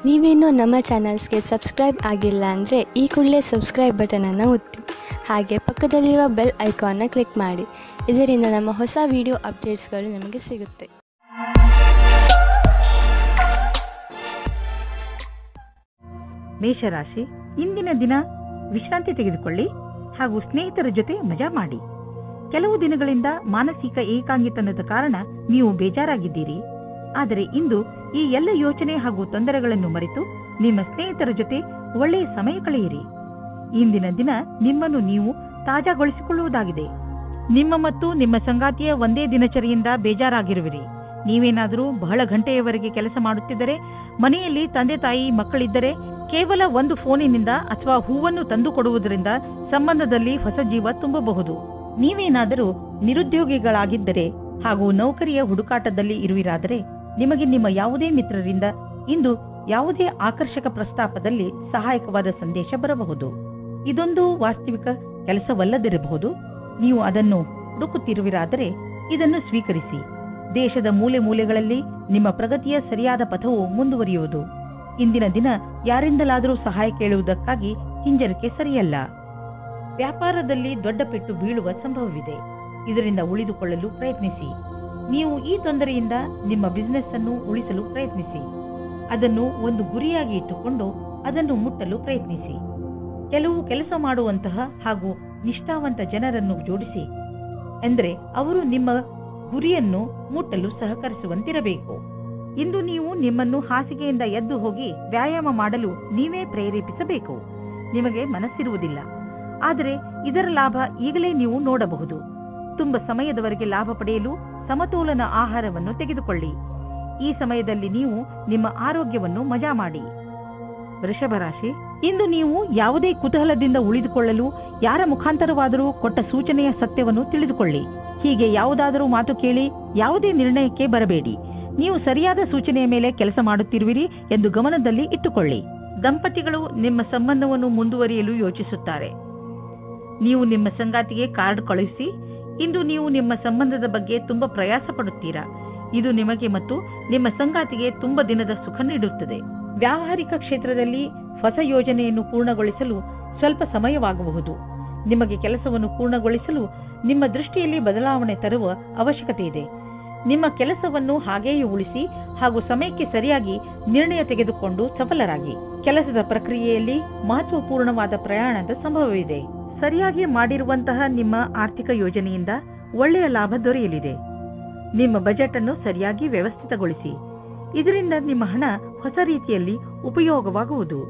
ನೀವೇನೂ ನಮ್ಮ ಚಾನಲ್ಸ್ಗೆ ಸಬ್ಸ್ಕ್ರೈಬ್ ಆಗಿಲ್ಲ ಅಂದರೆ ಈ ಕೂಡಲೇ ಸಬ್ಸ್ಕ್ರೈಬ್ ಬಟನನ್ನು ಒತ್ತಿ ಹಾಗೆ ಪಕ್ಕದಲ್ಲಿರೋ ಬೆಲ್ ಐಕಾನ್ನ ಕ್ಲಿಕ್ ಮಾಡಿ. ಇದರಿಂದ ನಮ್ಮ ಹೊಸ ವಿಡಿಯೋ ಅಪ್ಡೇಟ್ಸ್ಗಳು ನಿಮಗೆ ಸಿಗುತ್ತೆ. ಮೇಷರಾಶಿ, ಇಂದಿನ ದಿನ ವಿಶ್ರಾಂತಿ ತೆಗೆದುಕೊಳ್ಳಿ ಹಾಗೂ ಸ್ನೇಹಿತರ ಜೊತೆ ಮಜಾ ಮಾಡಿ. ಕೆಲವು ದಿನಗಳಿಂದ ಮಾನಸಿಕ ಏಕಾಂಗಿತನದ ಕಾರಣ ನೀವು ಬೇಜಾರಾಗಿದ್ದೀರಿ. ಆದರೆ ಇಂದು ಈ ಎಲ್ಲ ಯೋಚನೆ ಹಾಗೂ ತೊಂದರೆಗಳನ್ನು ಮರೆತು ನಿಮ್ಮ ಸ್ನೇಹಿತರ ಜೊತೆ ಒಳ್ಳೆಯ ಸಮಯ ಕಳೆಯಿರಿ. ಇಂದಿನ ದಿನ ನಿಮ್ಮನ್ನು ನೀವು ತಾಜಾಗೊಳಿಸಿಕೊಳ್ಳುವುದಾಗಿದೆ. ನಿಮ್ಮ ಮತ್ತು ನಿಮ್ಮ ಸಂಗಾತಿಯ ಒಂದೇ ದಿನಚರಿಯಿಂದ ಬೇಜಾರಾಗಿರುವಿರಿ. ನೀವೇನಾದರೂ ಬಹಳ ಗಂಟೆಯವರೆಗೆ ಕೆಲಸ ಮಾಡುತ್ತಿದ್ದರೆ, ಮನೆಯಲ್ಲಿ ತಂದೆ ತಾಯಿ ಮಕ್ಕಳಿದ್ದರೆ ಕೇವಲ ಒಂದು ಫೋನಿನಿಂದ ಅಥವಾ ಹೂವನ್ನು ತಂದು ಕೊಡುವುದರಿಂದ ಸಂಬಂಧದಲ್ಲಿ ಹೊಸ ಜೀವ ತುಂಬಬಹುದು. ನೀವೇನಾದರೂ ನಿರುದ್ಯೋಗಿಗಳಾಗಿದ್ದರೆ ಹಾಗೂ ನೌಕರಿಯ ಹುಡುಕಾಟದಲ್ಲಿ ಇರುವಿರಾದರೆ, ನಿಮಗೆ ನಿಮ್ಮ ಯಾವುದೇ ಮಿತ್ರರಿಂದ ಇಂದು ಯಾವುದೇ ಆಕರ್ಷಕ ಪ್ರಸ್ತಾಪದಲ್ಲಿ ಸಹಾಯಕವಾದ ಸಂದೇಶ ಬರಬಹುದು. ಇದೊಂದು ವಾಸ್ತವಿಕ ಕೆಲಸವಲ್ಲದಿರಬಹುದು. ನೀವು ಅದನ್ನು ಹುಡುಕುತ್ತಿರುವಿರಾದರೆ ಇದನ್ನು ಸ್ವೀಕರಿಸಿ. ದೇಶದ ಮೂಲೆ ಮೂಲೆಗಳಲ್ಲಿ ನಿಮ್ಮ ಪ್ರಗತಿಯ ಸರಿಯಾದ ಪಥವು ಮುಂದುವರಿಯುವುದು. ಇಂದಿನ ದಿನ ಯಾರಿಂದಲಾದರೂ ಸಹಾಯ ಕೇಳುವುದಕ್ಕಾಗಿ ಹಿಂಜರಿಕೆ ಸರಿಯಲ್ಲ. ವ್ಯಾಪಾರದಲ್ಲಿ ದೊಡ್ಡ ಪೆಟ್ಟು ಬೀಳುವ ಸಂಭವವಿದೆ. ಇದರಿಂದ ಉಳಿದುಕೊಳ್ಳಲು ಪ್ರಯತ್ನಿಸಿ. ನೀವು ಈ ತೊಂದರೆಯಿಂದ ನಿಮ್ಮ ಬಿಸಿನೆಸ್ ಅನ್ನು ಉಳಿಸಲು ಪ್ರಯತ್ನಿಸಿ. ಅದನ್ನು ಒಂದು ಗುರಿಯಾಗಿ ಇಟ್ಟುಕೊಂಡು ಅದನ್ನು ಮುಟ್ಟಲು ಪ್ರಯತ್ನಿಸಿ. ಕೆಲವು ಕೆಲಸ ಮಾಡುವಂತಹ ಹಾಗೂ ನಿಷ್ಠಾವಂತ ಜನರನ್ನು ಜೋಡಿಸಿ, ಎಂದರೆ ಅವರು ನಿಮ್ಮ ಗುರಿಯನ್ನು ಮುಟ್ಟಲು ಸಹಕರಿಸುವಂತಿರಬೇಕು. ಇಂದು ನೀವು ನಿಮ್ಮನ್ನು ಹಾಸಿಗೆಯಿಂದ ಎದ್ದು ಹೋಗಿ ವ್ಯಾಯಾಮ ಮಾಡಲು ನೀವೇ ಪ್ರೇರೇಪಿಸಬೇಕು. ನಿಮಗೆ ಮನಸ್ಸಿರುವುದಿಲ್ಲ, ಆದರೆ ಇದರ ಲಾಭ ಈಗಲೇ ನೀವು ನೋಡಬಹುದು. ತುಂಬ ಸಮಯದವರೆಗೆ ಲಾಭ ಪಡೆಯಲು ಸಮತೋಲನ ಆಹಾರವನ್ನು ತೆಗೆದುಕೊಳ್ಳಿ. ಈ ಸಮಯದಲ್ಲಿ ನೀವು ನಿಮ್ಮ ಆರೋಗ್ಯವನ್ನು ಮಜಾ ಮಾಡಿ. ವೃಷಭ ರಾಶಿ, ಇಂದು ನೀವು ಯಾವುದೇ ಕುತೂಹಲದಿಂದ ಉಳಿದುಕೊಳ್ಳಲು ಯಾರ ಮುಖಾಂತರವಾದರೂ ಕೊಟ್ಟ ಸೂಚನೆಯ ಸತ್ಯವನ್ನು ತಿಳಿದುಕೊಳ್ಳಿ. ಹೀಗೆ ಯಾವುದಾದರೂ ಮಾತು ಕೇಳಿ ಯಾವುದೇ ನಿರ್ಣಯಕ್ಕೆ ಬರಬೇಡಿ. ನೀವು ಸರಿಯಾದ ಸೂಚನೆಯ ಮೇಲೆ ಕೆಲಸ ಮಾಡುತ್ತಿರುವಿರಿ ಎಂದು ಗಮನದಲ್ಲಿ ಇಟ್ಟುಕೊಳ್ಳಿ. ದಂಪತಿಗಳು ನಿಮ್ಮ ಸಂಬಂಧವನ್ನು ಮುಂದುವರಿಯಲು ಯೋಚಿಸುತ್ತಾರೆ. ನೀವು ನಿಮ್ಮ ಸಂಗಾತಿಗೆ ಕಾರ್ಡ್ ಕಳುಹಿಸಿ. ಇಂದು ನೀವು ನಿಮ್ಮ ಸಂಬಂಧದ ಬಗ್ಗೆ ತುಂಬಾ ಪ್ರಯಾಸ ಪಡುತ್ತೀರಾ. ಇದು ನಿಮಗೆ ಮತ್ತು ನಿಮ್ಮ ಸಂಗಾತಿಗೆ ತುಂಬಾ ದಿನದ ಸುಖ ನೀಡುತ್ತದೆ. ವ್ಯಾವಹಾರಿಕ ಕ್ಷೇತ್ರದಲ್ಲಿ ಹೊಸ ಯೋಜನೆಯನ್ನು ಪೂರ್ಣಗೊಳಿಸಲು ಸ್ವಲ್ಪ ಸಮಯವಾಗಬಹುದು. ನಿಮಗೆ ಕೆಲಸವನ್ನು ಪೂರ್ಣಗೊಳಿಸಲು ನಿಮ್ಮ ದೃಷ್ಟಿಯಲ್ಲಿ ಬದಲಾವಣೆ ತರುವ ಅವಶ್ಯಕತೆ ಇದೆ. ನಿಮ್ಮ ಕೆಲಸವನ್ನು ಹಾಗೆಯೇ ಉಳಿಸಿ ಹಾಗೂ ಸಮಯಕ್ಕೆ ಸರಿಯಾಗಿ ನಿರ್ಣಯ ತೆಗೆದುಕೊಂಡು ಸಫಲರಾಗಿ. ಕೆಲಸದ ಪ್ರಕ್ರಿಯೆಯಲ್ಲಿ ಮಹತ್ವಪೂರ್ಣವಾದ ಪ್ರಯಾಣದ ಸಂಭವವಿದೆ. ಸರಿಯಾಗಿ ಮಾಡಿರುವಂತಹ ನಿಮ್ಮ ಆರ್ಥಿಕ ಯೋಜನೆಯಿಂದ ಒಳ್ಳೆಯ ಲಾಭ ದೊರೆಯಲಿದೆ. ನಿಮ್ಮ ಬಜೆಟ್ ಅನ್ನು ಸರಿಯಾಗಿ ವ್ಯವಸ್ಥಿತಗೊಳಿಸಿ. ಇದರಿಂದ ನಿಮ್ಮ ಹಣ ಹೊಸ ರೀತಿಯಲ್ಲಿ ಉಪಯೋಗವಾಗುವುದು.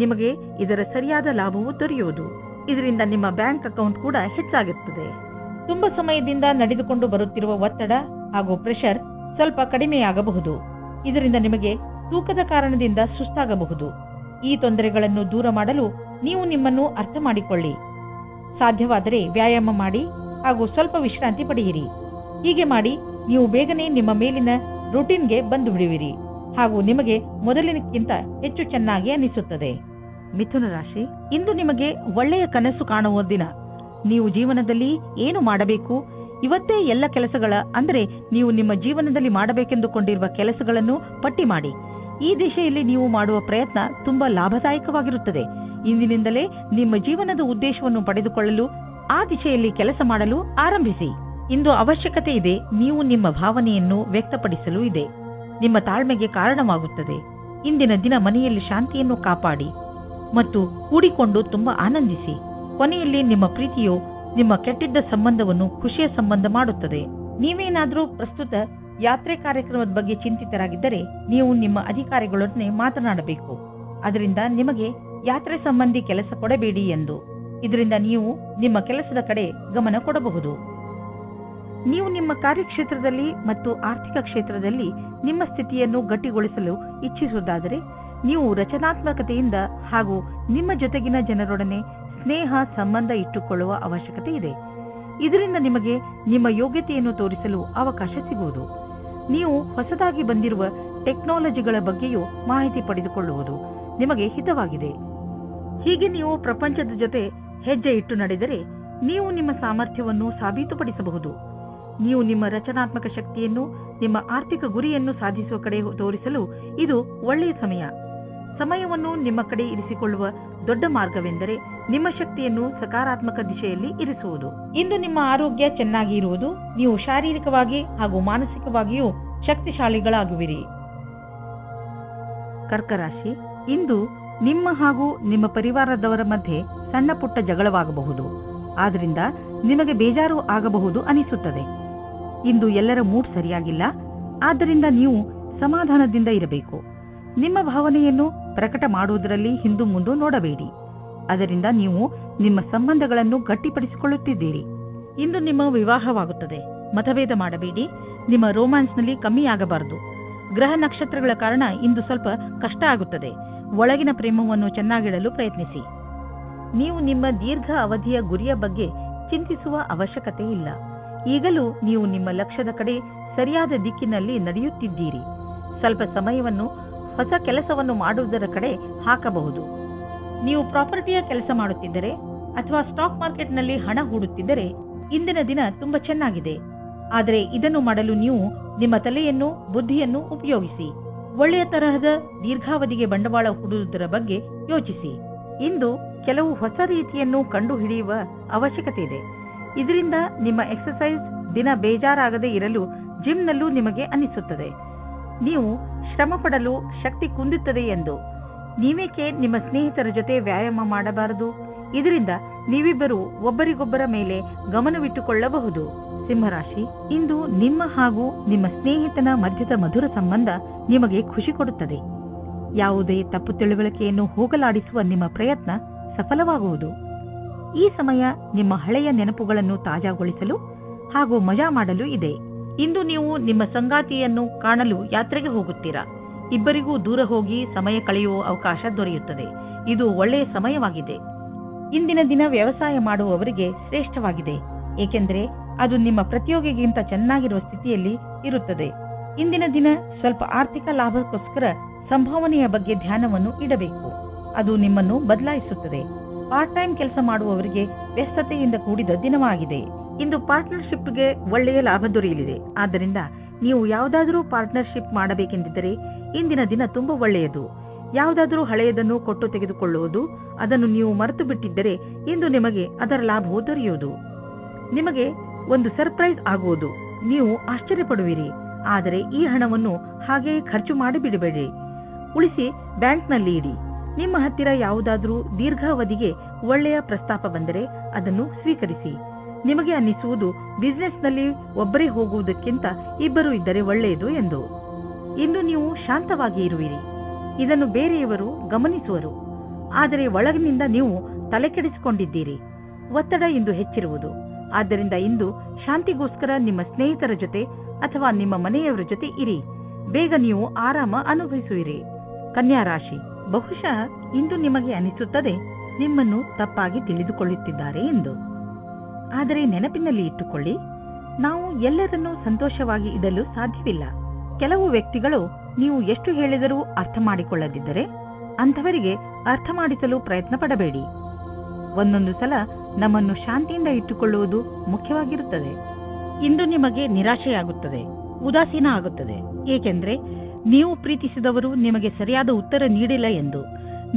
ನಿಮಗೆ ಇದರ ಸರಿಯಾದ ಲಾಭವು ದೊರೆಯುವುದು. ಇದರಿಂದ ನಿಮ್ಮ ಬ್ಯಾಂಕ್ ಅಕೌಂಟ್ ಕೂಡ ಹೆಚ್ಚಾಗುತ್ತದೆ. ತುಂಬಾ ಸಮಯದಿಂದ ನಡೆದುಕೊಂಡು ಬರುತ್ತಿರುವ ಒತ್ತಡ ಹಾಗೂ ಪ್ರೆಷರ್ ಸ್ವಲ್ಪ ಕಡಿಮೆಯಾಗಬಹುದು. ಇದರಿಂದ ನಿಮಗೆ ತೂಕದ ಕಾರಣದಿಂದ ಸುಸ್ತಾಗಬಹುದು. ಈ ತೊಂದರೆಗಳನ್ನು ದೂರ ಮಾಡಲು ನೀವು ನಿಮ್ಮನ್ನು ಅರ್ಥ ಮಾಡಿಕೊಳ್ಳಿ. ಸಾಧ್ಯವಾದರೆ ವ್ಯಾಯಾಮ ಮಾಡಿ ಹಾಗೂ ಸ್ವಲ್ಪ ವಿಶ್ರಾಂತಿ ಪಡೆಯಿರಿ. ಹೀಗೆ ಮಾಡಿ ನೀವು ಬೇಗನೆ ನಿಮ್ಮ ಮೇಲಿನ ರೂಟೀನ್ಗೆ ಬಂದು ಬಿಡುವಿರಿ ಹಾಗೂ ನಿಮಗೆ ಮೊದಲಿನಕ್ಕಿಂತ ಹೆಚ್ಚು ಚೆನ್ನಾಗಿ ಅನಿಸುತ್ತದೆ. ಮಿಥುನ ರಾಶಿ, ಇಂದು ನಿಮಗೆ ಒಳ್ಳೆಯ ಕನಸು ಕಾಣುವ ದಿನ. ನೀವು ಜೀವನದಲ್ಲಿ ಏನು ಮಾಡಬೇಕು, ಇವತ್ತೇ ಎಲ್ಲ ಕೆಲಸಗಳ ಅಂದರೆ ನೀವು ನಿಮ್ಮ ಜೀವನದಲ್ಲಿ ಮಾಡಬೇಕೆಂದುಕೊಂಡಿರುವ ಕೆಲಸಗಳನ್ನು ಪಟ್ಟಿ ಮಾಡಿ. ಈ ದಿಶೆಯಲ್ಲಿ ನೀವು ಮಾಡುವ ಪ್ರಯತ್ನ ತುಂಬಾ ಲಾಭದಾಯಕವಾಗಿರುತ್ತದೆ. ಇಂದಿನಿಂದಲೇ ನಿಮ್ಮ ಜೀವನದ ಉದ್ದೇಶವನ್ನು ಪಡೆದುಕೊಳ್ಳಲು ಆ ದಿಶೆಯಲ್ಲಿ ಕೆಲಸ ಮಾಡಲು ಆರಂಭಿಸಿ. ಇಂದು ಅವಶ್ಯಕತೆ ಇದೆ. ನೀವು ನಿಮ್ಮ ಭಾವನೆಯನ್ನು ವ್ಯಕ್ತಪಡಿಸಲು ಇದೆ. ನಿಮ್ಮ ತಾಳ್ಮೆಗೆ ಕಾರಣವಾಗುತ್ತದೆ. ಇಂದಿನ ದಿನ ಮನೆಯಲ್ಲಿ ಶಾಂತಿಯನ್ನು ಕಾಪಾಡಿ ಮತ್ತು ಕೂಡಿಕೊಂಡು ತುಂಬಾ ಆನಂದಿಸಿ. ಕೊನೆಯಲ್ಲಿ ನಿಮ್ಮ ಪ್ರೀತಿಯು ನಿಮ್ಮ ಕೆಟ್ಟಿದ್ದ ಸಂಬಂಧವನ್ನು ಖುಷಿಯ ಸಂಬಂಧ ಮಾಡುತ್ತದೆ. ನೀವೇನಾದರೂ ಪ್ರಸ್ತುತ ಯಾತ್ರೆ ಕಾರ್ಯಕ್ರಮದ ಬಗ್ಗೆ ಚಿಂತಿತರಾಗಿದ್ದರೆ ನೀವು ನಿಮ್ಮ ಅಧಿಕಾರಿಗಳೊಡನೆ ಮಾತನಾಡಬೇಕು. ಅದರಿಂದ ನಿಮಗೆ ಯಾತ್ರೆ ಸಂಬಂಧಿ ಕೆಲಸ ಕೊಡಬೇಡಿ ಎಂದು. ಇದರಿಂದ ನೀವು ನಿಮ್ಮ ಕೆಲಸದ ಕಡೆ ಗಮನ ಕೊಡಬಹುದು. ನೀವು ನಿಮ್ಮ ಕಾರ್ಯಕ್ಷೇತ್ರದಲ್ಲಿ ಮತ್ತು ಆರ್ಥಿಕ ಕ್ಷೇತ್ರದಲ್ಲಿ ನಿಮ್ಮ ಸ್ಥಿತಿಯನ್ನು ಗಟ್ಟಿಗೊಳಿಸಲು ಇಚ್ಛಿಸುವುದಾದರೆ ನೀವು ರಚನಾತ್ಮಕತೆಯಿಂದ ಹಾಗೂ ನಿಮ್ಮ ಜೊತೆಗಿನ ಜನರೊಡನೆ ಸ್ನೇಹ ಸಂಬಂಧ ಇಟ್ಟುಕೊಳ್ಳುವ ಅವಶ್ಯಕತೆ ಇದೆ. ಇದರಿಂದ ನಿಮಗೆ ನಿಮ್ಮ ಯೋಗ್ಯತೆಯನ್ನು ತೋರಿಸಲು ಅವಕಾಶ ಸಿಗುವುದು. ನೀವು ಹೊಸದಾಗಿ ಬಂದಿರುವ ಟೆಕ್ನಾಲಜಿಗಳ ಬಗ್ಗೆಯೂ ಮಾಹಿತಿ ಪಡೆದುಕೊಳ್ಳುವುದು ನಿಮಗೆ ಹಿತವಾಗಿದೆ. ಹೀಗೆ ನೀವು ಪ್ರಪಂಚದ ಜೊತೆ ಹೆಜ್ಜೆ ಇಟ್ಟು ನಡೆದರೆ ನೀವು ನಿಮ್ಮ ಸಾಮರ್ಥ್ಯವನ್ನು ಸಾಬೀತುಪಡಿಸಬಹುದು. ನೀವು ನಿಮ್ಮ ರಚನಾತ್ಮಕ ಶಕ್ತಿಯನ್ನು ನಿಮ್ಮ ಆರ್ಥಿಕ ಗುರಿಯನ್ನು ಸಾಧಿಸುವ ಕಡೆ ತೋರಿಸಲು ಇದು ಒಳ್ಳೆಯ ಸಮಯ. ಸಮಯವನ್ನು ನಿಮ್ಮ ಕಡೆ ಇರಿಸಿಕೊಳ್ಳುವ ದೊಡ್ಡ ಮಾರ್ಗವೆಂದರೆ ನಿಮ್ಮ ಶಕ್ತಿಯನ್ನು ಸಕಾರಾತ್ಮಕ ದಿಶೆಯಲ್ಲಿ ಇರಿಸುವುದು. ಇಂದು ನಿಮ್ಮ ಆರೋಗ್ಯ ಚೆನ್ನಾಗಿ ಇರುವುದು, ನೀವು ಶಾರೀರಿಕವಾಗಿ ಹಾಗೂ ಮಾನಸಿಕವಾಗಿಯೂ ಶಕ್ತಿಶಾಲಿಗಳಾಗುವಿರಿ. ಕರ್ಕ ರಾಶಿ, ಇಂದು ನಿಮ್ಮ ಹಾಗೂ ನಿಮ್ಮ ಪರಿವಾರದವರ ಮಧ್ಯೆ ಸಣ್ಣ ಪುಟ್ಟ ಜಗಳವಾಗಬಹುದು. ಆದ್ರಿಂದ ನಿಮಗೆ ಬೇಜಾರು ಆಗಬಹುದು ಅನಿಸುತ್ತದೆ. ಇಂದು ಎಲ್ಲರ ಮೂಡ್ ಸರಿಯಾಗಿಲ್ಲ, ಆದ್ದರಿಂದ ನೀವು ಸಮಾಧಾನದಿಂದ ಇರಬೇಕು. ನಿಮ್ಮ ಭಾವನೆಯನ್ನು ಪ್ರಕಟ ಮಾಡುವುದರಲ್ಲಿ ಹಿಂದು ಮುಂದು ನೋಡಬೇಡಿ. ಅದರಿಂದ ನೀವು ನಿಮ್ಮ ಸಂಬಂಧಗಳನ್ನು ಗಟ್ಟಿಪಡಿಸಿಕೊಳ್ಳುತ್ತಿದ್ದೀರಿ. ಇಂದು ನಿಮ್ಮ ವಿವಾಹವಾಗುತ್ತದೆ. ಮತಭೇದ ಮಾಡಬೇಡಿ. ನಿಮ್ಮ ರೋಮ್ಯಾನ್ಸ್ನಲ್ಲಿ ಕಮ್ಮಿಯಾಗಬಾರದು. ಗ್ರಹ ನಕ್ಷತ್ರಗಳ ಕಾರಣ ಇಂದು ಸ್ವಲ್ಪ ಕಷ್ಟ ಆಗುತ್ತದೆ. ಒಳಗಿನ ಪ್ರೇಮವನ್ನು ಚೆನ್ನಾಗಿಡಲು ಪ್ರಯತ್ನಿಸಿ. ನೀವು ನಿಮ್ಮ ದೀರ್ಘ ಅವಧಿಯ ಗುರಿಯ ಬಗ್ಗೆ ಚಿಂತಿಸುವ ಅವಶ್ಯಕತೆ ಇಲ್ಲ. ಈಗಲೂ ನೀವು ನಿಮ್ಮ ಲಕ್ಷ್ಯದ ಕಡೆ ಸರಿಯಾದ ದಿಕ್ಕಿನಲ್ಲಿ ನಡೆಯುತ್ತಿದ್ದೀರಿ. ಸ್ವಲ್ಪ ಸಮಯವನ್ನು ಹೊಸ ಕೆಲಸವನ್ನು ಮಾಡುವುದರ ಕಡೆ ಹಾಕಬಹುದು. ನೀವು ಪ್ರಾಪರ್ಟಿಯ ಕೆಲಸ ಮಾಡುತ್ತಿದ್ದರೆ ಅಥವಾ ಸ್ಟಾಕ್ ಮಾರ್ಕೆಟ್ನಲ್ಲಿ ಹಣ ಹೂಡುತ್ತಿದ್ದರೆ ಇಂದಿನ ದಿನ ತುಂಬಾ ಚೆನ್ನಾಗಿದೆ. ಆದರೆ ಇದನ್ನು ಮಾಡಲು ನೀವು ನಿಮ್ಮ ತಲೆಯನ್ನು, ಬುದ್ಧಿಯನ್ನು ಉಪಯೋಗಿಸಿ. ಒಳ್ಳೆಯ ತರಹದ ದೀರ್ಘಾವಧಿಗೆ ಬಂಡವಾಳ ಹೂಡುವುದರ ಬಗ್ಗೆ ಯೋಚಿಸಿ. ಇಂದು ಕೆಲವು ಹೊಸ ರೀತಿಯನ್ನು ಕಂಡುಹಿಡಿಯುವ ಅವಶ್ಯಕತೆ ಇದೆ. ಇದರಿಂದ ನಿಮ್ಮ ಎಕ್ಸರ್ಸೈಸ್ ದಿನ ಬೇಜಾರಾಗದೇ ಇರಲು ಜಿಮ್ನಲ್ಲೂ ನಿಮಗೆ ಅನಿಸುತ್ತದೆ. ನೀವು ಶ್ರಮ ಪಡಲು ಶಕ್ತಿ ಕುಂದುತ್ತದೆ ಎಂದು. ನೀವೇಕೆ ನಿಮ್ಮ ಸ್ನೇಹಿತರ ಜೊತೆ ವ್ಯಾಯಾಮ ಮಾಡಬಾರದು? ಇದರಿಂದ ನೀವಿಬ್ಬರು ಒಬ್ಬರಿಗೊಬ್ಬರ ಮೇಲೆ ಗಮನವಿಟ್ಟುಕೊಳ್ಳಬಹುದು. ಸಿಂಹರಾಶಿ, ಇಂದು ನಿಮ್ಮ ಹಾಗೂ ನಿಮ್ಮ ಸ್ನೇಹಿತನ ಮಧ್ಯದ ಮಧುರ ಸಂಬಂಧ ನಿಮಗೆ ಖುಷಿ ಕೊಡುತ್ತದೆ. ಯಾವುದೇ ತಪ್ಪು ತಿಳುವಳಿಕೆಯನ್ನು ಹೋಗಲಾಡಿಸುವ ನಿಮ್ಮ ಪ್ರಯತ್ನ ಸಫಲವಾಗುವುದು. ಈ ಸಮಯ ನಿಮ್ಮ ಹಳೆಯ ನೆನಪುಗಳನ್ನು ತಾಜಾಗೊಳಿಸಲು ಹಾಗೂ ಮಜಾ ಮಾಡಲು ಇದೆ. ಇಂದು ನೀವು ನಿಮ್ಮ ಸಂಗಾತಿಯನ್ನು ಕಾಣಲು ಯಾತ್ರೆಗೆ ಹೋಗುತ್ತೀರಾ. ಇಬ್ಬರಿಗೂ ದೂರ ಹೋಗಿ ಸಮಯ ಕಳೆಯುವ ಅವಕಾಶ ದೊರೆಯುತ್ತದೆ. ಇದು ಒಳ್ಳೆಯ ಸಮಯವಾಗಿದೆ. ಇಂದಿನ ದಿನ ವ್ಯವಸಾಯ ಮಾಡುವವರಿಗೆ ಶ್ರೇಷ್ಠವಾಗಿದೆ, ಏಕೆಂದರೆ ಅದು ನಿಮ್ಮ ಪ್ರತಿಯೋಗಿಗಿಂತ ಚೆನ್ನಾಗಿರುವ ಸ್ಥಿತಿಯಲ್ಲಿ ಇರುತ್ತದೆ. ಇಂದಿನ ದಿನ ಸ್ವಲ್ಪ ಆರ್ಥಿಕ ಲಾಭಕ್ಕೋಸ್ಕರ ಸಂಭಾವನೆಯ ಬಗ್ಗೆ ಧ್ಯಾನವನ್ನು ಇಡಬೇಕು. ಅದು ನಿಮ್ಮನ್ನು ಬದಲಾಯಿಸುತ್ತದೆ. ಪಾರ್ಟ್ ಟೈಮ್ ಕೆಲಸ ಮಾಡುವವರಿಗೆ ವ್ಯಸ್ತತೆಯಿಂದ ಕೂಡಿದ ದಿನವಾಗಿದೆ. ಇಂದು ಪಾರ್ಟ್ನರ್ಶಿಪ್ಗೆ ಒಳ್ಳೆಯ ಲಾಭ ದೊರೆಯಲಿದೆ. ಆದ್ದರಿಂದ ನೀವು ಯಾವುದಾದರೂ ಪಾರ್ಟ್ನರ್ಶಿಪ್ ಮಾಡಬೇಕೆಂದಿದ್ದರೆ ಇಂದಿನ ದಿನ ತುಂಬಾ ಒಳ್ಳೆಯದು. ಯಾವುದಾದರೂ ಹಳೆಯದನ್ನು ಕೊಟ್ಟು ತೆಗೆದುಕೊಳ್ಳುವುದು, ಅದನ್ನು ನೀವು ಮರೆತು ಬಿಟ್ಟಿದ್ದರೆ ಇಂದು ನಿಮಗೆ ಅದರ ಲಾಭವು ದೊರೆಯುವುದು. ನಿಮಗೆ ಒಂದು ಸರ್ಪ್ರೈಸ್ ಆಗುವುದು. ನೀವು ಆಶ್ಚರ್ಯಪಡುವಿರಿ. ಆದರೆ ಈ ಹಣವನ್ನು ಹಾಗೆಯೇ ಖರ್ಚು ಮಾಡಿಬಿಡಬೇಡಿ. ಉಳಿಸಿ ಬ್ಯಾಂಕ್ನಲ್ಲಿ ಇಡಿ. ನಿಮ್ಮ ಹತ್ತಿರ ಯಾವುದಾದರೂ ದೀರ್ಘಾವಧಿಗೆ ಒಳ್ಳೆಯ ಪ್ರಸ್ತಾಪ ಬಂದರೆ ಅದನ್ನು ಸ್ವೀಕರಿಸಿ. ನಿಮಗೆ ಅನ್ನಿಸುವುದು ಬಿಸಿನೆಸ್ನಲ್ಲಿ ಒಬ್ಬರೇ ಹೋಗುವುದಕ್ಕಿಂತ ಇಬ್ಬರು ಇದ್ದರೆ ಒಳ್ಳೆಯದು ಎಂದು. ಇಂದು ನೀವು ಶಾಂತವಾಗಿ ಇರುವಿರಿ. ಇದನ್ನು ಬೇರೆಯವರು ಗಮನಿಸುವರು. ಆದರೆ ಒಳಗಿನಿಂದ ನೀವು ತಲೆಕೆಡಿಸಿಕೊಂಡಿದ್ದೀರಿ. ಒತ್ತಡ ಇಂದು ಹೆಚ್ಚಿರುವುದು. ಆದ್ದರಿಂದ ಇಂದು ಶಾಂತಿಗೋಸ್ಕರ ನಿಮ್ಮ ಸ್ನೇಹಿತರ ಜೊತೆ ಅಥವಾ ನಿಮ್ಮ ಮನೆಯವರ ಜೊತೆ ಇರಿ. ಬೇಗ ನೀವು ಆರಾಮ ಅನುಭವಿಸುವಿರಿ. ಕನ್ಯಾ ರಾಶಿ, ಬಹುಶಃ ಇಂದು ನಿಮಗೆ ಅನಿಸುತ್ತದೆ ನಿಮ್ಮನ್ನು ತಪ್ಪಾಗಿ ತಿಳಿದುಕೊಳ್ಳುತ್ತಿದ್ದಾರೆ ಎಂದು. ಆದರೆ ನೆನಪಿನಲ್ಲಿ ಇಟ್ಟುಕೊಳ್ಳಿ, ನಾವು ಎಲ್ಲರನ್ನೂ ಸಂತೋಷವಾಗಿ ಇಡಲು ಸಾಧ್ಯವಿಲ್ಲ. ಕೆಲವು ವ್ಯಕ್ತಿಗಳು ನೀವು ಎಷ್ಟು ಹೇಳಿದರೂ ಅರ್ಥ ಮಾಡಿಕೊಳ್ಳದಿದ್ದರೆ ಅಂಥವರಿಗೆ ಅರ್ಥ ಮಾಡಿಸಲು ಪ್ರಯತ್ನ ಪಡಬೇಡಿ. ಒಂದೊಂದು ಸಲ ನಮ್ಮನ್ನು ಶಾಂತಿಯಿಂದ ಇಟ್ಟುಕೊಳ್ಳುವುದು ಮುಖ್ಯವಾಗಿರುತ್ತದೆ. ಇಂದು ನಿಮಗೆ ನಿರಾಶೆಯಾಗುತ್ತದೆ, ಉದಾಸೀನ ಆಗುತ್ತದೆ, ಏಕೆಂದರೆ ನೀವು ಪ್ರೀತಿಸಿದವರು ನಿಮಗೆ ಸರಿಯಾದ ಉತ್ತರ ನೀಡಿಲ್ಲ ಎಂದು.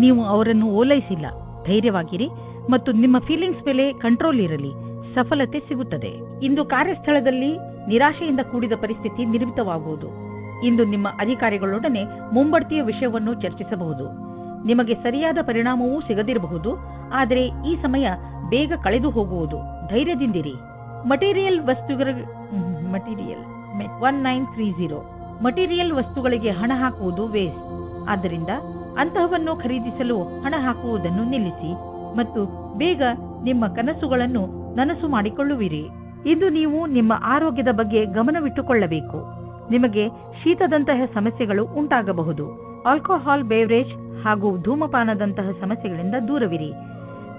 ನೀವು ಅವರನ್ನು ಓಲೈಸಿಲ್ಲ. ಧೈರ್ಯವಾಗಿರಿ ಮತ್ತು ನಿಮ್ಮ ಫೀಲಿಂಗ್ಸ್ ಮೇಲೆ ಕಂಟ್ರೋಲ್ ಇರಲಿ. ಸಫಲತೆ ಸಿಗುತ್ತದೆ. ಇಂದು ಕಾರ್ಯಸ್ಥಳದಲ್ಲಿ ನಿರಾಶೆಯಿಂದ ಕೂಡಿದ ಪರಿಸ್ಥಿತಿ ನಿರ್ಮಿತವಾಗುವುದು. ಇಂದು ನಿಮ್ಮ ಅಧಿಕಾರಿಗಳೊಡನೆ ಮುಂಬಡ್ತಿಯ ವಿಷಯವನ್ನು ಚರ್ಚಿಸಬಹುದು. ನಿಮಗೆ ಸರಿಯಾದ ಪರಿಣಾಮವೂ ಸಿಗದಿರಬಹುದು. ಆದರೆ ಈ ಸಮಯ ಬೇಗ ಕಳೆದು ಹೋಗುವುದು. ಧೈರ್ಯದಿಂದಿರಿ. ಮಟೀರಿಯಲ್ 1930 ಮಟೀರಿಯಲ್ ವಸ್ತುಗಳಿಗೆ ಹಣ ಹಾಕುವುದು ವೇಸ್ಟ್. ಆದ್ದರಿಂದ ಅಂತಹವನ್ನು ಖರೀದಿಸಲು ಹಣ ಹಾಕುವುದನ್ನು ನಿಲ್ಲಿಸಿ ಮತ್ತು ಬೇಗ ನಿಮ್ಮ ಕನಸುಗಳನ್ನು ನನಸು ಮಾಡಿಕೊಳ್ಳುವಿರಿ. ಇಂದು ನೀವು ನಿಮ್ಮ ಆರೋಗ್ಯದ ಬಗ್ಗೆ ಗಮನವಿಟ್ಟುಕೊಳ್ಳಬೇಕು. ನಿಮಗೆ ಶೀತದಂತಹ ಸಮಸ್ಯೆಗಳು ಉಂಟಾಗಬಹುದು. ಆಲ್ಕೋಹಾಲ್ ಬೇವರೇಜ್ ಹಾಗೂ ಧೂಮಪಾನದಂತಹ ಸಮಸ್ಯೆಗಳಿಂದ ದೂರವಿರಿ.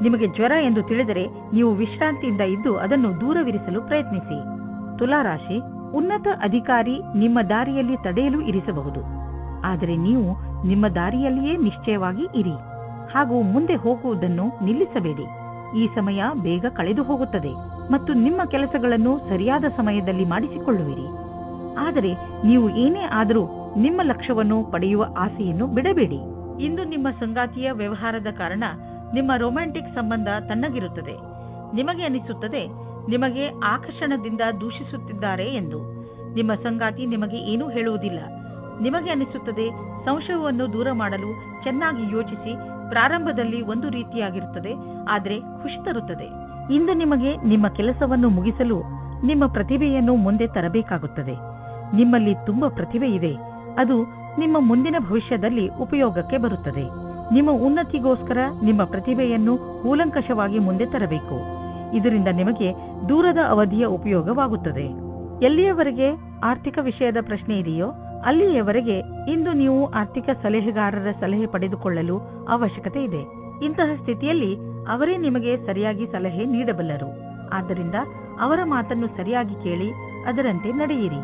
ನಿಮಗೆ ಜ್ವರ ಎಂದು ತಿಳಿದರೆ ನೀವು ವಿಶ್ರಾಂತಿಯಿಂದ ಇದ್ದು ಅದನ್ನು ದೂರವಿರಿಸಲು ಪ್ರಯತ್ನಿಸಿ. ತುಲಾರಾಶಿ, ಉನ್ನತ ಅಧಿಕಾರಿ ನಿಮ್ಮ ದಾರಿಯಲ್ಲಿ ತಡೆಯಲು ಇರಿಸಬಹುದು. ಆದರೆ ನೀವು ನಿಮ್ಮ ದಾರಿಯಲ್ಲಿಯೇ ನಿಶ್ಚಯವಾಗಿ ಇರಿ ಹಾಗೂ ಮುಂದೆ ಹೋಗುವುದನ್ನು ನಿಲ್ಲಿಸಬೇಡಿ. ಈ ಸಮಯ ಬೇಗ ಕಳೆದು ಹೋಗುತ್ತದೆ ಮತ್ತು ನಿಮ್ಮ ಕೆಲಸಗಳನ್ನು ಸರಿಯಾದ ಸಮಯದಲ್ಲಿ ಮಾಡಿಸಿಕೊಳ್ಳುವಿರಿ. ಆದರೆ ನೀವು ಏನೇ ಆದರೂ ನಿಮ್ಮ ಲಕ್ಷ್ಯವನ್ನು ಪಡೆಯುವ ಆಸೆಯನ್ನು ಬಿಡಬೇಡಿ. ಇಂದು ನಿಮ್ಮ ಸಂಗಾತಿಯ ವ್ಯವಹಾರದ ಕಾರಣ ನಿಮ್ಮ ರೊಮ್ಯಾಂಟಿಕ್ ಸಂಬಂಧ ತಣ್ಣಗಿರುತ್ತದೆ. ನಿಮಗೆ ಅನಿಸುತ್ತದೆ ನಿಮಗೆ ಆಕರ್ಷಣದಿಂದ ದೂಷಿಸುತ್ತಿದ್ದಾರೆ ಎಂದು. ನಿಮ್ಮ ಸಂಗಾತಿ ನಿಮಗೆ ಏನೂ ಹೇಳುವುದಿಲ್ಲ. ನಿಮಗೆ ಅನಿಸುತ್ತದೆ ಸಂಶಯವನ್ನು ದೂರ ಮಾಡಲು ಚೆನ್ನಾಗಿ ಯೋಚಿಸಿ. ಪ್ರಾರಂಭದಲ್ಲಿ ಒಂದು ರೀತಿಯಾಗಿರುತ್ತದೆ, ಆದರೆ ಖುಷಿ ತರುತ್ತದೆ. ಇಂದು ನಿಮಗೆ ನಿಮ್ಮ ಕೆಲಸವನ್ನು ಮುಗಿಸಲು ನಿಮ್ಮ ಪ್ರತಿಭೆಯನ್ನು ಮುಂದೆ ತರಬೇಕಾಗುತ್ತದೆ. ನಿಮ್ಮಲ್ಲಿ ತುಂಬಾ ಪ್ರತಿಭೆ ಇದೆ. ಅದು ನಿಮ್ಮ ಮುಂದಿನ ಭವಿಷ್ಯದಲ್ಲಿ ಉಪಯೋಗಕ್ಕೆ ಬರುತ್ತದೆ. ನಿಮ್ಮ ಉನ್ನತಿಗೋಸ್ಕರ ನಿಮ್ಮ ಪ್ರತಿಭೆಯನ್ನು ಕೂಲಂಕಷವಾಗಿ ಮುಂದೆ ತರಬೇಕು. ಇದರಿಂದ ನಿಮಗೆ ದೂರದ ಅವಧಿಯ ಉಪಯೋಗವಾಗುತ್ತದೆ. ಎಲ್ಲಿಯವರೆಗೆ ಆರ್ಥಿಕ ವಿಷಯದ ಪ್ರಶ್ನೆ ಇದೆಯೋ ಅಲ್ಲಿಯವರೆಗೆ ಇಂದು ನೀವು ಆರ್ಥಿಕ ಸಲಹೆಗಾರರ ಸಲಹೆ ಪಡೆದುಕೊಳ್ಳಲು ಅವಶ್ಯಕತೆ ಇದೆ. ಇಂತಹ ಸ್ಥಿತಿಯಲ್ಲಿ ಅವರೇ ನಿಮಗೆ ಸರಿಯಾಗಿ ಸಲಹೆ ನೀಡಬಲ್ಲರು. ಆದ್ದರಿಂದ ಅವರ ಮಾತನ್ನು ಸರಿಯಾಗಿ ಕೇಳಿ, ಅದರಂತೆ ನಡೆಯಿರಿ.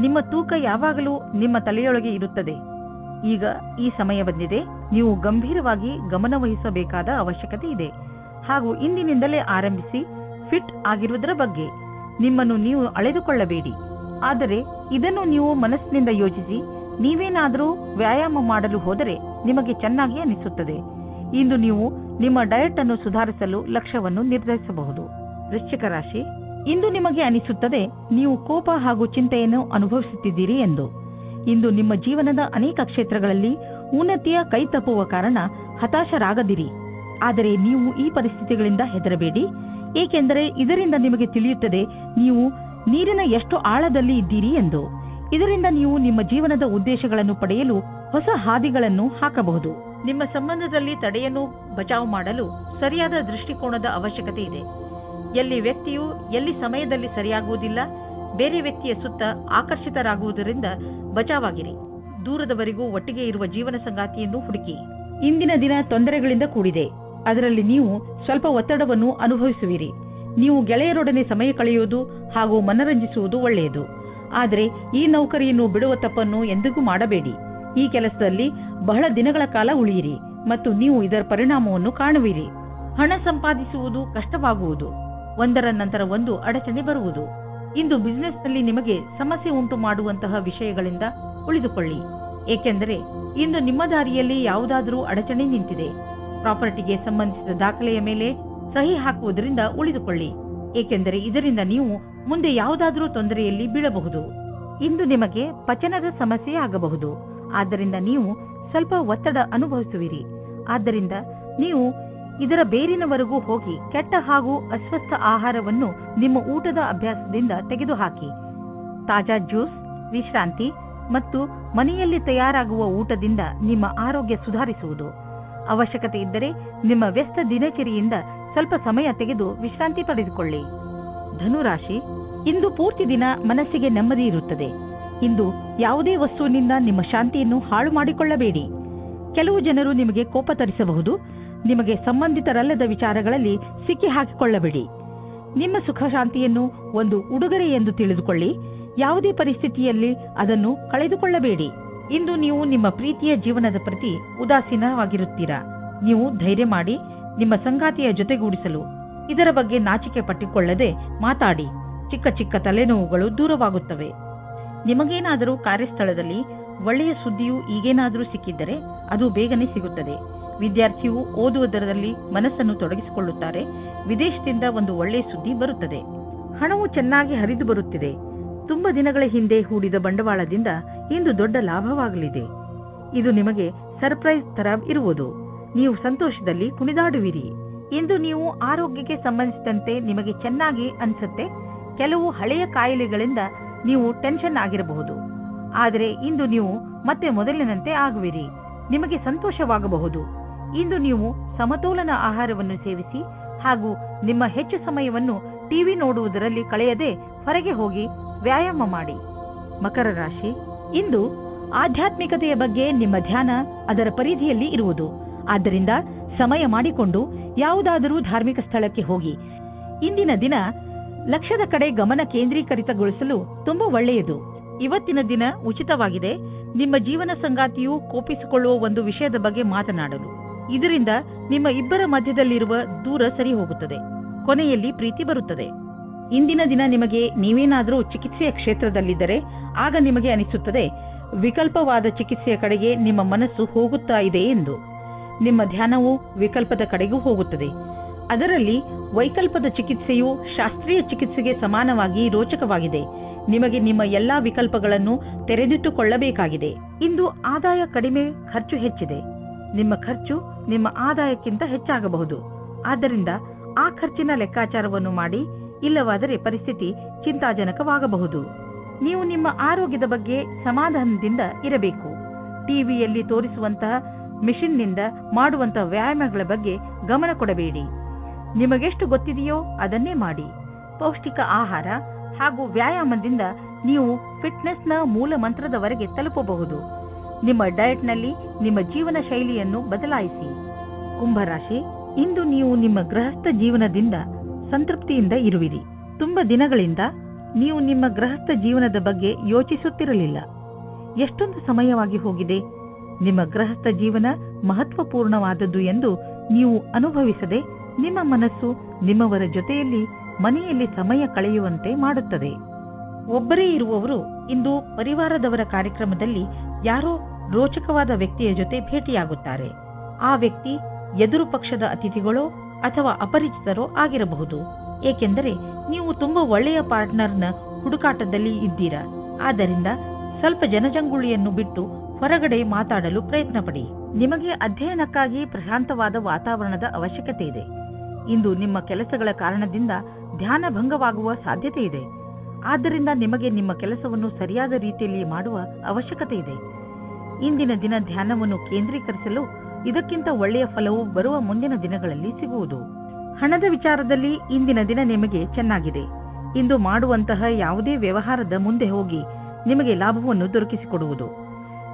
ನಿಮ್ಮ ತೂಕ ಯಾವಾಗಲೂ ನಿಮ್ಮ ತಲೆಯೊಳಗೆ ಇರುತ್ತದೆ. ಈಗ ಈ ಸಮಯ ಬಂದಿದೆ. ನೀವು ಗಂಭೀರವಾಗಿ ಗಮನವಹಿಸಬೇಕಾದ ಅವಶ್ಯಕತೆ ಇದೆ. ಹಾಗೂ ಇಂದಿನಿಂದಲೇ ಆರಂಭಿಸಿ ಫಿಟ್ ಆಗಿರುವುದರ ಬಗ್ಗೆ ನಿಮ್ಮನ್ನು ನೀವು ಅಳೆದುಕೊಳ್ಳಬೇಡಿ. ಆದರೆ ಇದನ್ನು ನೀವು ಮನಸ್ಸಿನಿಂದ ಯೋಚಿಸಿ. ನೀವೇನಾದರೂ ವ್ಯಾಯಾಮ ಮಾಡಲು ಹೋದರೆ ನಿಮಗೆ ಚೆನ್ನಾಗಿ ಅನಿಸುತ್ತದೆ. ಇಂದು ನೀವು ನಿಮ್ಮ ಡಯಟ್ ಅನ್ನು ಸುಧಾರಿಸಲು ಲಕ್ಷ್ಯವನ್ನು ನಿರ್ಧರಿಸಬಹುದು. ವೃಶ್ಚಿಕ ರಾಶಿ, ಇಂದು ನಿಮಗೆ ಅನಿಸುತ್ತದೆ ನೀವು ಕೋಪ ಹಾಗೂ ಚಿಂತೆಯನ್ನು ಅನುಭವಿಸುತ್ತಿದ್ದೀರಿ ಎಂದು. ಇಂದು ನಿಮ್ಮ ಜೀವನದ ಅನೇಕ ಕ್ಷೇತ್ರಗಳಲ್ಲಿ ಉನ್ನತಿಯ ಕೈ ತಪ್ಪುವ ಕಾರಣ ಹತಾಶರಾಗದಿರಿ. ಆದರೆ ನೀವು ಈ ಪರಿಸ್ಥಿತಿಗಳಿಂದ ಹೆದರಬೇಡಿ, ಏಕೆಂದರೆ ಇದರಿಂದ ನಿಮಗೆ ತಿಳಿಯುತ್ತದೆ ನೀವು ನೀರಿನ ಎಷ್ಟು ಆಳದಲ್ಲಿ ಇದ್ದೀರಿ ಎಂದು. ಇದರಿಂದ ನೀವು ನಿಮ್ಮ ಜೀವನದ ಉದ್ದೇಶಗಳನ್ನು ಪಡೆಯಲು ಹೊಸ ಹಾದಿಗಳನ್ನು ಹಾಕಬಹುದು. ನಿಮ್ಮ ಸಂಬಂಧದಲ್ಲಿ ತಡೆಯನ್ನು ಬಚಾವು ಮಾಡಲು ಸರಿಯಾದ ದೃಷ್ಟಿಕೋನದ ಅವಶ್ಯಕತೆ ಇದೆ. ಎಲ್ಲಿ ವ್ಯಕ್ತಿಯು ಎಲ್ಲಿ ಸಮಯದಲ್ಲಿ ಸರಿಯಾಗುವುದಿಲ್ಲ, ಬೇರೆ ವ್ಯಕ್ತಿಯ ಸುತ್ತ ಆಕರ್ಷಿತರಾಗುವುದರಿಂದ ಬಚಾವಾಗಿರಿ. ದೂರದವರೆಗೂ ಒಟ್ಟಿಗೆ ಇರುವ ಜೀವನ ಸಂಗಾತಿಯನ್ನು ಹುಡುಕಿ. ಇಂದಿನ ದಿನ ತೊಂದರೆಗಳಿಂದ ಕೂಡಿದೆ. ಅದರಲ್ಲಿ ನೀವು ಸ್ವಲ್ಪ ಒತ್ತಡವನ್ನು ಅನುಭವಿಸುವಿರಿ. ನೀವು ಗೆಳೆಯರೊಡನೆ ಸಮಯ ಕಳೆಯುವುದು ಹಾಗೂ ಮನರಂಜಿಸುವುದು ಒಳ್ಳೆಯದು. ಆದರೆ ಈ ನೌಕರಿಯನ್ನು ಬಿಡುವ ತಪ್ಪನ್ನು ಎಂದಿಗೂ ಮಾಡಬೇಡಿ. ಈ ಕೆಲಸದಲ್ಲಿ ಬಹಳ ದಿನಗಳ ಕಾಲ ಉಳಿಯಿರಿ ಮತ್ತು ನೀವು ಇದರ ಪರಿಣಾಮವನ್ನು ಕಾಣುವಿರಿ. ಹಣ ಸಂಪಾದಿಸುವುದು ಕಷ್ಟವಾಗುವುದು. ಒಂದರ ನಂತರ ಒಂದು ಅಡಚಣೆ ಬರುವುದು. ಇಂದು ಬಿಸಿನೆಸ್ನಲ್ಲಿ ನಿಮಗೆ ಸಮಸ್ಯೆ ಉಂಟು ಮಾಡುವಂತಹ ವಿಷಯಗಳಿಂದ ಉಳಿದುಕೊಳ್ಳಿ, ಏಕೆಂದರೆ ಇಂದು ನಿಮ್ಮ ದಾರಿಯಲ್ಲಿ ಯಾವುದಾದರೂ ಅಡಚಣೆ ನಿಂತಿದೆ. ಪ್ರಾಪರ್ಟಿಗೆ ಸಂಬಂಧಿಸಿದ ದಾಖಲೆಯ ಮೇಲೆ ಸಹಿ ಹಾಕುವುದರಿಂದ ಉಳಿದುಕೊಳ್ಳಿ, ಏಕೆಂದರೆ ಇದರಿಂದ ನೀವು ಮುಂದೆ ಯಾವುದಾದರೂ ತೊಂದರೆಯಲ್ಲಿ ಬೀಳಬಹುದು. ಇಂದು ನಿಮಗೆ ಪಚನದ ಸಮಸ್ಯೆ ಆಗಬಹುದು. ಆದ್ದರಿಂದ ನೀವು ಸ್ವಲ್ಪ ಒತ್ತಡ ಅನುಭವಿಸುವಿರಿ. ಆದ್ದರಿಂದ ನೀವು ಇದರ ಬೇರಿನವರೆಗೂ ಹೋಗಿ ಕೆಟ್ಟ ಹಾಗೂ ಅಸ್ವಸ್ಥ ಆಹಾರವನ್ನು ನಿಮ್ಮ ಊಟದ ಅಭ್ಯಾಸದಿಂದ ತೆಗೆದುಹಾಕಿ. ತಾಜಾ ಜ್ಯೂಸ್, ವಿಶ್ರಾಂತಿ ಮತ್ತು ಮನೆಯಲ್ಲಿ ತಯಾರಾಗುವ ಊಟದಿಂದ ನಿಮ್ಮ ಆರೋಗ್ಯ ಸುಧಾರಿಸುವುದು. ಅವಶ್ಯಕತೆ ಇದ್ದರೆ ನಿಮ್ಮ ವ್ಯಸ್ತ ದಿನಚರಿಯಿಂದ ಸ್ವಲ್ಪ ಸಮಯ ತೆಗೆದು ವಿಶ್ರಾಂತಿ ಪಡೆದುಕೊಳ್ಳಿ. ಧನುರಾಶಿ, ಇಂದು ಪೂರ್ತಿ ದಿನ ಮನಸ್ಸಿಗೆ ನೆಮ್ಮದಿ ಇರುತ್ತದೆ. ಇಂದು ಯಾವುದೇ ವಸ್ತುವಿನಿಂದ ನಿಮ್ಮ ಶಾಂತಿಯನ್ನು ಹಾಳು ಮಾಡಿಕೊಳ್ಳಬೇಡಿ. ಕೆಲವು ಜನರು ನಿಮಗೆ ಕೋಪ ತರಿಸಬಹುದು. ನಿಮಗೆ ಸಂಬಂಧಿತರಲ್ಲದ ವಿಚಾರಗಳಲ್ಲಿ ಸಿಕ್ಕಿ ಹಾಕಿಕೊಳ್ಳಬೇಡಿ. ನಿಮ್ಮ ಸುಖ ಶಾಂತಿಯನ್ನು ಒಂದು ಉಡುಗೊರೆ ಎಂದು ತಿಳಿದುಕೊಳ್ಳಿ. ಯಾವುದೇ ಪರಿಸ್ಥಿತಿಯಲ್ಲಿ ಅದನ್ನು ಕಳೆದುಕೊಳ್ಳಬೇಡಿ. ಇಂದು ನೀವು ನಿಮ್ಮ ಪ್ರೀತಿಯ ಜೀವನದ ಪ್ರತಿ ಉದಾಸೀನವಾಗಿರುತ್ತೀರಾ. ನೀವು ಧೈರ್ಯ ಮಾಡಿ ನಿಮ್ಮ ಸಂಗಾತಿಯ ಜೊತೆಗೂಡಿಸಲು ಇದರ ಬಗ್ಗೆ ನಾಚಿಕೆ ಪಟ್ಟಿಕೊಳ್ಳದೆ ಮಾತಾಡಿ. ಚಿಕ್ಕ ಚಿಕ್ಕ ತಲೆನೋವುಗಳು ದೂರವಾಗುತ್ತವೆ. ನಿಮಗೇನಾದರೂ ಕಾರ್ಯಸ್ಥಳದಲ್ಲಿ ಒಳ್ಳೆಯ ಸುದ್ದಿಯು ಈಗೇನಾದರೂ ಸಿಕ್ಕಿದ್ದರೆ ಅದು ಬೇಗನೆ ಸಿಗುತ್ತದೆ. ವಿದ್ಯಾರ್ಥಿಯು ಓದುವುದರಲ್ಲಿ ಮನಸ್ಸನ್ನು ತೊಡಗಿಸಿಕೊಳ್ಳುತ್ತಾರೆ. ವಿದೇಶದಿಂದ ಒಂದು ಒಳ್ಳೆಯ ಸುದ್ದಿ ಬರುತ್ತದೆ. ಹಣವು ಚೆನ್ನಾಗಿ ಹರಿದು ಬರುತ್ತಿದೆ. ತುಂಬಾ ದಿನಗಳ ಹಿಂದೆ ಹೂಡಿದ ಬಂಡವಾಳದಿಂದ ಇಂದು ದೊಡ್ಡ ಲಾಭವಾಗಲಿದೆ. ಇದು ನಿಮಗೆ ಸರ್ಪ್ರೈಸ್ ತರ ಇರುವುದು. ನೀವು ಸಂತೋಷದಲ್ಲಿ ಕುಣಿದಾಡುವಿರಿ. ಇಂದು ನೀವು ಆರೋಗ್ಯಕ್ಕೆ ಸಂಬಂಧಿಸಿದಂತೆ ನಿಮಗೆ ಚೆನ್ನಾಗಿ ಅನಿಸುತ್ತೆ. ಕೆಲವು ಹಳೆಯ ಕಾಯಿಲೆಗಳಿಂದ ನೀವು ಟೆನ್ಷನ್ ಆಗಿರಬಹುದು. ಆದರೆ ಇಂದು ನೀವು ಮತ್ತೆ ಮೊದಲಿನಂತೆ ಆಗುವಿರಿ. ನಿಮಗೆ ಸಂತೋಷವಾಗಬಹುದು. ಇಂದು ನೀವು ಸಮತೋಲನ ಆಹಾರವನ್ನು ಸೇವಿಸಿ ಹಾಗೂ ನಿಮ್ಮ ಹೆಚ್ಚು ಸಮಯವನ್ನು ಟಿವಿ ನೋಡುವುದರಲ್ಲಿ ಕಳೆಯದೆ ಹೊರಗೆ ಹೋಗಿ ವ್ಯಾಯಾಮ ಮಾಡಿ. ಮಕರ ರಾಶಿ, ಇಂದು ಆಧ್ಯಾತ್ಮಿಕತೆಯ ಬಗ್ಗೆ ನಿಮ್ಮ ಧ್ಯಾನ ಅದರ ಪರಿಧಿಯಲ್ಲಿ ಇರುವುದು. ಆದ್ದರಿಂದ ಸಮಯ ಮಾಡಿಕೊಂಡು ಯಾವುದಾದರೂ ಧಾರ್ಮಿಕ ಸ್ಥಳಕ್ಕೆ ಹೋಗಿ. ಇಂದಿನ ದಿನ ಲಕ್ಷ್ಯದ ಕಡೆ ಗಮನ ಕೇಂದ್ರೀಕರಿತಗೊಳಿಸಲು ತುಂಬಾ ಒಳ್ಳೆಯದು. ಇವತ್ತಿನ ದಿನ ಉಚಿತವಾಗಿದೆ. ನಿಮ್ಮ ಜೀವನ ಸಂಗಾತಿಯು ಕೋಪಿಸಿಕೊಳ್ಳುವ ಒಂದು ವಿಷಯದ ಬಗ್ಗೆ ಮಾತನಾಡಲು. ಇದರಿಂದ ನಿಮ್ಮ ಇಬ್ಬರ ಮಧ್ಯದಲ್ಲಿರುವ ದೂರ ಸರಿ ಹೋಗುತ್ತದೆ. ಕೊನೆಯಲ್ಲಿ ಪ್ರೀತಿ ಬರುತ್ತದೆ. ಇಂದಿನ ದಿನ ನಿಮಗೆ ನೀವೇನಾದರೂ ಚಿಕಿತ್ಸೆಯ ಕ್ಷೇತ್ರದಲ್ಲಿದ್ದರೆ ಆಗ ನಿಮಗೆ ಅನಿಸುತ್ತದೆ ವಿಕಲ್ಪವಾದ ಚಿಕಿತ್ಸೆಯ ಕಡೆಗೆ ನಿಮ್ಮ ಮನಸ್ಸು ಹೋಗುತ್ತಾ ಇದೆ ಎಂದು. ನಿಮ್ಮ ಧ್ಯಾನವು ವಿಕಲ್ಪದ ಕಡೆಗೂ ಹೋಗುತ್ತದೆ. ಅದರಲ್ಲಿ ವೈಕಲ್ಪದ ಚಿಕಿತ್ಸೆಯು ಶಾಸ್ತ್ರೀಯ ಚಿಕಿತ್ಸೆಗೆ ಸಮಾನವಾಗಿ ರೋಚಕವಾಗಿದೆ. ನಿಮಗೆ ನಿಮ್ಮ ಎಲ್ಲಾ ವಿಕಲ್ಪಗಳನ್ನು ತೆರೆದಿಟ್ಟುಕೊಳ್ಳಬೇಕಾಗಿದೆ. ಇಂದು ಆದಾಯ ಕಡಿಮೆ, ಖರ್ಚು ಹೆಚ್ಚಿದೆ. ನಿಮ್ಮ ಖರ್ಚು ನಿಮ್ಮ ಆದಾಯಕ್ಕಿಂತ ಹೆಚ್ಚಾಗಬಹುದು. ಆದ್ದರಿಂದ ಆ ಖರ್ಚಿನ ಲೆಕ್ಕಾಚಾರವನ್ನು ಮಾಡಿ, ಇಲ್ಲವಾದರೆ ಪರಿಸ್ಥಿತಿ ಚಿಂತಾಜನಕವಾಗಬಹುದು. ನೀವು ನಿಮ್ಮ ಆರೋಗ್ಯದ ಬಗ್ಗೆ ಸಮಾಧಾನದಿಂದ ಇರಬೇಕು. ಟಿವಿಯಲ್ಲಿ ತೋರಿಸುವಂತಹ ಮಿಷನ್ನಿಂದ ಮಾಡುವಂತಹ ವ್ಯಾಯಾಮಗಳ ಬಗ್ಗೆ ಗಮನ ಕೊಡಬೇಡಿ. ನಿಮಗೆಷ್ಟು ಗೊತ್ತಿದೆಯೋ ಅದನ್ನೇ ಮಾಡಿ. ಪೌಷ್ಟಿಕ ಆಹಾರ ಹಾಗೂ ವ್ಯಾಯಾಮದಿಂದ ನೀವು ಫಿಟ್ನೆಸ್ನ ಮೂಲ ಮಂತ್ರದವರೆಗೆ ತಲುಪಬಹುದು. ನಿಮ್ಮ ಡಯಟ್ನಲ್ಲಿ ನಿಮ್ಮ ಜೀವನ ಶೈಲಿಯನ್ನು ಬದಲಾಯಿಸಿ. ಕುಂಭರಾಶಿ, ಇಂದು ನೀವು ನಿಮ್ಮ ಗೃಹಸ್ಥ ಜೀವನದಿಂದ ಸಂತೃಪ್ತಿಯಿಂದ ಇರುವಿರಿ. ತುಂಬಾ ದಿನಗಳಿಂದ ನೀವು ನಿಮ್ಮ ಗೃಹಸ್ಥ ಜೀವನದ ಬಗ್ಗೆ ಯೋಚಿಸುತ್ತಿರಲಿಲ್ಲ. ಎಷ್ಟೊಂದು ಸಮಯವಾಗಿ ಹೋಗಿದೆ. ನಿಮ್ಮ ಗೃಹಸ್ಥ ಜೀವನ ಮಹತ್ವಪೂರ್ಣವಾದದ್ದು ಎಂದು ನೀವು ಅನುಭವಿಸದೆ ನಿಮ್ಮ ಮನಸ್ಸು ನಿಮ್ಮವರ ಜೊತೆಯಲ್ಲಿ ಮನೆಯಲ್ಲಿ ಸಮಯ ಕಳೆಯುವಂತೆ ಮಾಡುತ್ತದೆ. ಒಬ್ಬರೇ ಇರುವವರು ಇಂದು ಪರಿವಾರದವರ ಕಾರ್ಯಕ್ರಮದಲ್ಲಿ ಯಾರೋ ರೋಚಕವಾದ ವ್ಯಕ್ತಿಯ ಜೊತೆ ಭೇಟಿಯಾಗುತ್ತಾರೆ. ಆ ವ್ಯಕ್ತಿ ಎದುರು ಪಕ್ಷದ ಅತಿಥಿಗಳೋ ಅಥವಾ ಅಪರಿಚಿತರೋ ಆಗಿರಬಹುದು. ಏಕೆಂದರೆ ನೀವು ತುಂಬಾ ಒಳ್ಳೆಯ ಪಾರ್ಟ್ನರ್ನ ಹುಡುಕಾಟದಲ್ಲಿ ಇದ್ದೀರಾ. ಆದ್ದರಿಂದ ಸ್ವಲ್ಪ ಜನಜಂಗುಳಿಯನ್ನು ಬಿಟ್ಟು ಹೊರಗಡೆ ಮಾತಾಡಲು ಪ್ರಯತ್ನ ಪಡಿ. ನಿಮಗೆ ಅಧ್ಯಯನಕ್ಕಾಗಿ ಪ್ರಶಾಂತವಾದ ವಾತಾವರಣದ ಅವಶ್ಯಕತೆ ಇದೆ. ಇಂದು ನಿಮ್ಮ ಕೆಲಸಗಳ ಕಾರಣದಿಂದ ಧ್ಯಾನ ಭಂಗವಾಗುವ ಸಾಧ್ಯತೆ ಇದೆ. ಆದ್ದರಿಂದ ನಿಮಗೆ ನಿಮ್ಮ ಕೆಲಸವನ್ನು ಸರಿಯಾದ ರೀತಿಯಲ್ಲಿ ಮಾಡುವ ಅವಶ್ಯಕತೆ ಇದೆ. ಇಂದಿನ ದಿನ ಧ್ಯಾನವನ್ನು ಕೇಂದ್ರೀಕರಿಸಲು ಇದಕ್ಕಿಂತ ಒಳ್ಳೆಯ ಫಲವು ಬರುವ ಮುಂದಿನ ದಿನಗಳಲ್ಲಿ ಸಿಗುವುದು. ಹಣದ ವಿಚಾರದಲ್ಲಿ ಇಂದಿನ ದಿನ ನಿಮಗೆ ಚೆನ್ನಾಗಿದೆ. ಇಂದು ಮಾಡುವಂತಹ ಯಾವುದೇ ವ್ಯವಹಾರದ ಮುಂದೆ ಹೋಗಿ ನಿಮಗೆ ಲಾಭವನ್ನು ದೊರಕಿಸಿಕೊಡುವುದು.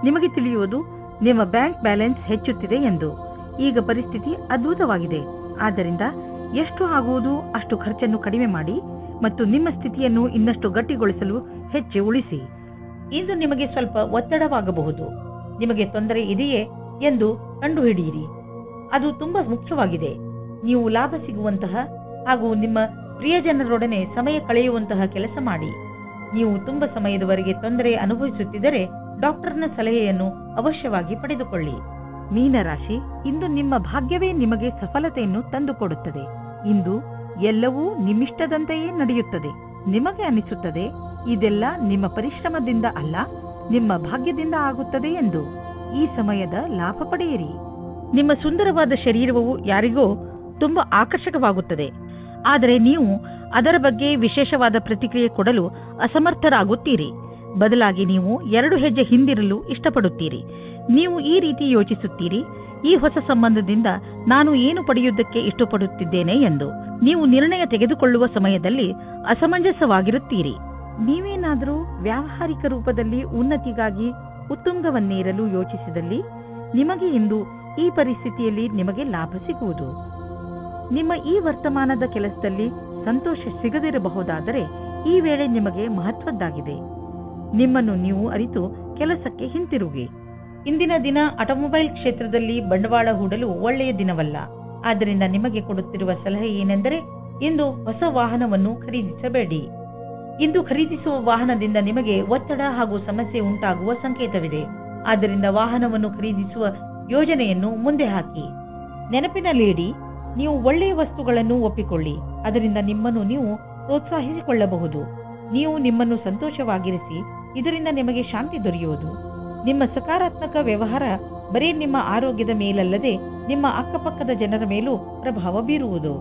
ನಿಮಗೆ ತಿಳಿಯುವುದು ನಿಮ್ಮ ಬ್ಯಾಂಕ್ ಬ್ಯಾಲೆನ್ಸ್ ಹೆಚ್ಚುತ್ತಿದೆ ಎಂದು. ಈಗ ಪರಿಸ್ಥಿತಿ ಅದ್ಭುತವಾಗಿದೆ. ಆದ್ದರಿಂದ ಎಷ್ಟು ಆಗುವುದು ಅಷ್ಟು ಖರ್ಚನ್ನು ಕಡಿಮೆ ಮಾಡಿ ಮತ್ತು ನಿಮ್ಮ ಸ್ಥಿತಿಯನ್ನು ಇನ್ನಷ್ಟು ಗಟ್ಟಿಗೊಳಿಸಲು ಹೆಚ್ಚು ಉಳಿಸಿ. ಇಂದು ನಿಮಗೆ ಸ್ವಲ್ಪ ಒತ್ತಡವಾಗಬಹುದು. ನಿಮಗೆ ತೊಂದರೆ ಇದೆಯೇ ಎಂದು ಕಂಡುಹಿಡಿಯಿರಿ. ಅದು ತುಂಬಾ ಮುಖ್ಯವಾಗಿದೆ. ನೀವು ಲಾಭ ಸಿಗುವಂತಹ ಹಾಗೂ ನಿಮ್ಮ ಪ್ರಿಯಜನರೊಡನೆ ಸಮಯ ಕಳೆಯುವಂತಹ ಕೆಲಸ ಮಾಡಿ. ನೀವು ತುಂಬಾ ಸಮಯದವರೆಗೆ ತೊಂದರೆ ಅನುಭವಿಸುತ್ತಿದ್ದರೆ ಡಾಕ್ಟರ್ನ ಸಲಹೆಯನ್ನು ಅವಶ್ಯವಾಗಿ ಪಡೆದುಕೊಳ್ಳಿ. ಮೀನರಾಶಿ, ಇಂದು ನಿಮ್ಮ ಭಾಗ್ಯವೇ ನಿಮಗೆ ಸಫಲತೆಯನ್ನು ತಂದುಕೊಡುತ್ತದೆ. ಇಂದು ಎಲ್ಲವೂ ನಿಮ್ಮಿಷ್ಟದಂತೆಯೇ ನಡೆಯುತ್ತದೆ. ನಿಮಗೆ ಅನಿಸುತ್ತದೆ ಇದೆಲ್ಲ ನಿಮ್ಮ ಪರಿಶ್ರಮದಿಂದ ಅಲ್ಲ, ನಿಮ್ಮ ಭಾಗ್ಯದಿಂದ ಆಗುತ್ತದೆ ಎಂದು. ಈ ಸಮಯದ ಲಾಭ ಪಡೆಯಿರಿ. ನಿಮ್ಮ ಸುಂದರವಾದ ಶರೀರವು ಯಾರಿಗೋ ತುಂಬಾ ಆಕರ್ಷಕವಾಗುತ್ತದೆ. ಆದರೆ ನೀವು ಅದರ ಬಗ್ಗೆ ವಿಶೇಷವಾದ ಪ್ರತಿಕ್ರಿಯೆ ಕೊಡಲು ಅಸಮರ್ಥರಾಗುತ್ತೀರಿ. ಬದಲಾಗಿ ನೀವು 2 ಹೆಜ್ಜೆ ಹಿಂದಿರಲು ಇಷ್ಟಪಡುತ್ತೀರಿ. ನೀವು ಈ ರೀತಿ ಯೋಚಿಸುತ್ತೀರಿ, ಈ ಹೊಸ ಸಂಬಂಧದಿಂದ ನಾನು ಏನು ಪಡೆಯುವುದಕ್ಕೆ ಇಷ್ಟಪಡುತ್ತಿದ್ದೇನೆ ಎಂದು. ನೀವು ನಿರ್ಣಯ ತೆಗೆದುಕೊಳ್ಳುವ ಸಮಯದಲ್ಲಿ ಅಸಮಂಜಸವಾಗಿರುತ್ತೀರಿ. ನೀವೇನಾದರೂ ವ್ಯಾವಹಾರಿಕ ರೂಪದಲ್ಲಿ ಉನ್ನತಿಗಾಗಿ ಉತ್ತುಂಗವನ್ನೇರಲು ಯೋಚಿಸಿದಲ್ಲಿ ನಿಮಗೆ ಇಂದು ಈ ಪರಿಸ್ಥಿತಿಯಲ್ಲಿ ನಿಮಗೆ ಲಾಭ ಸಿಗುವುದು. ನಿಮ್ಮ ಈ ವರ್ತಮಾನದ ಕೆಲಸದಲ್ಲಿ ಸಂತೋಷ ಸಿಗದಿರಬಹುದಾದರೆ ಈ ವೇಳೆ ನಿಮಗೆ ಮಹತ್ವದ್ದಾಗಿದೆ. ನಿಮ್ಮನ್ನು ನೀವು ಅರಿತು ಕೆಲಸಕ್ಕೆ ಹಿಂತಿರುಗಿ. ಇಂದಿನ ದಿನ ಆಟೋಮೊಬೈಲ್ ಕ್ಷೇತ್ರದಲ್ಲಿ ಬಂಡವಾಳ ಹೂಡಲು ಒಳ್ಳೆಯ ದಿನವಲ್ಲ. ಆದ್ದರಿಂದ ನಿಮಗೆ ಕೊಡುತ್ತಿರುವ ಸಲಹೆ ಏನೆಂದರೆ ಇಂದು ಹೊಸ ವಾಹನವನ್ನು ಖರೀದಿಸಬೇಡಿ. ಇಂದು ಖರೀದಿಸುವ ವಾಹನದಿಂದ ನಿಮಗೆ ಒತ್ತಡ ಹಾಗೂ ಸಮಸ್ಯೆ ಉಂಟಾಗುವ ಸಂಕೇತವಿದೆ. ಆದ್ದರಿಂದ ವಾಹನವನ್ನು ಖರೀದಿಸುವ ಯೋಜನೆಯನ್ನು ಮುಂದೆ ಹಾಕಿ. ನೆನಪಿನಲ್ಲಿಡಿ, ನೀವು ಒಳ್ಳೆಯ ವಸ್ತುಗಳನ್ನು ಒಪ್ಪಿಕೊಳ್ಳಿ. ಅದರಿಂದ ನಿಮ್ಮನ್ನು ನೀವು ಪ್ರೋತ್ಸಾಹಿಸಿಕೊಳ್ಳಬಹುದು. ನೀವು ನಿಮ್ಮನ್ನು ಸಂತೋಷವಾಗಿರಿಸಿ, ಇದರಿಂದ ನಿಮಗೆ ಶಾಂತಿ ದೊರೆಯುವುದು. ನಿಮ್ಮ ಸಕಾರಾತ್ಮಕ ವ್ಯವಹಾರ ಬರೀ ನಿಮ್ಮ ಆರೋಗ್ಯದ ಮೇಲಲ್ಲದೆ ನಿಮ್ಮ ಅಕ್ಕಪಕ್ಕದ ಜನರ ಮೇಲೂ ಪ್ರಭಾವ ಬೀರುವುದು.